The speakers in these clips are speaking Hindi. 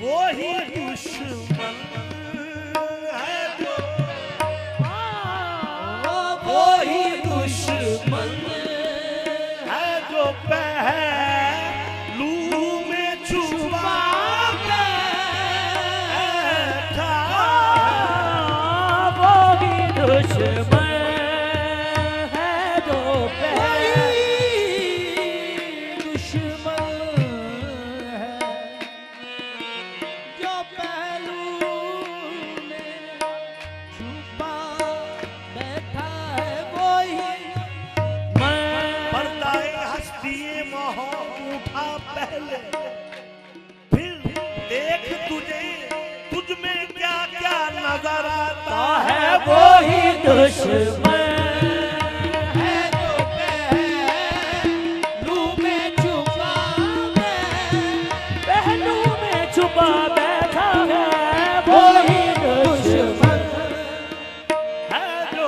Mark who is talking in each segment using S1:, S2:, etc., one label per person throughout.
S1: वो ही दुश्मन है जो, वो ही दुश्मन है जो पहलू में छुपा बैठा।
S2: वो ही दुश्मन है जो दुश्मन है जो पहलू में छुपा बैठा है। वो ही
S1: पर्दाए हस्ती मोह उठा पहले, फिर देख तुझे, तुझ में क्या क्या नजर आता है।
S2: वो ही दुश्मन है जो पहलू में छुपा बैठा है। वो ही दुश्मन
S1: है जो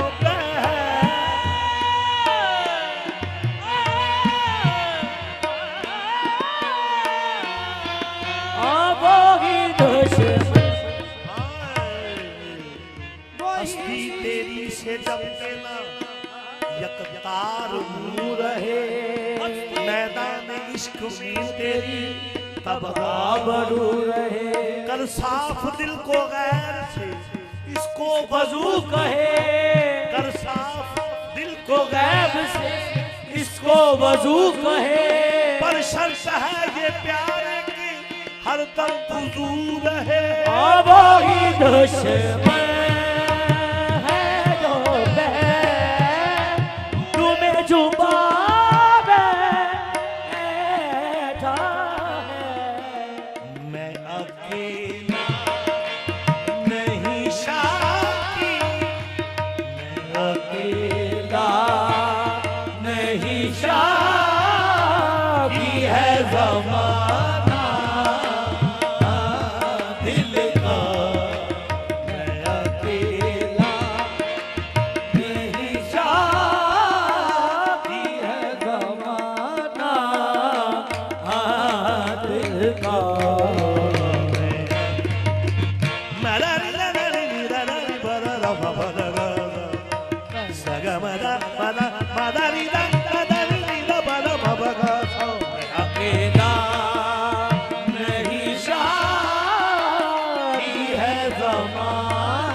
S2: वो ही दुश्मन
S1: हस्ती तेरी से जब देना यकतार नूर रहे, मैदान इश्क में तेरी तब
S2: आबरू रहे।
S1: कर साफ दिल को गैर से इसको वजू
S2: कहे
S1: कर साफ दिल को
S2: गैब
S1: गैर
S2: से इसको वजू कहे।
S1: पर शर्त है ये प्यार की हर दम हुजूर रहे।
S2: वो ही दुश्मन है जो पहलू में छुपा बैठा है।
S1: मैं अकेला नहीं साथी, मैं
S2: अकेला नहीं शादी है ज़माना दिल का। मैं अकेला नहीं शादी है ज़माना दिल का। अकेला नहीं शादी है ज़माना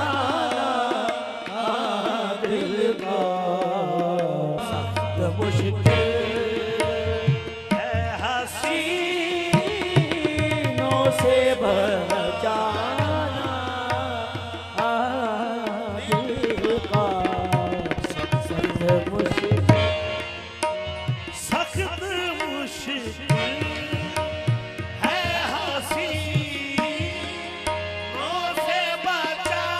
S2: दिल का। सख्त मुश्किल
S1: है
S2: हसीनों से भर जाना दिल का। सख्त मुश्किल
S1: सख्त मुश्किल है हसीनों से बचाना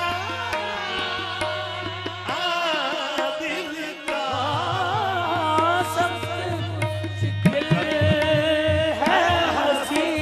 S1: दिल का।
S2: सख्त मुश्किल है हसीनों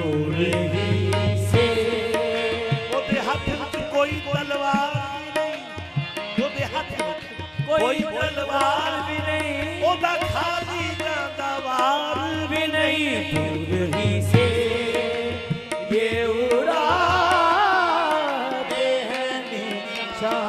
S2: दूर ही से
S1: ਉਹਦੇ ਹੱਥ ਵਿੱਚ ਕੋਈ ਤਲਵਾਰ ਵੀ ਨਹੀਂ ਉਹਦੇ ਹੱਥ ਵਿੱਚ
S2: कोई तलवार भी नहीं
S1: ਉਹਦਾ ਖਾਲੀ ਜਾਂਦਾ ਵਾਰ
S2: भी नहीं दूर ही से ये उड़ाते हैं निशान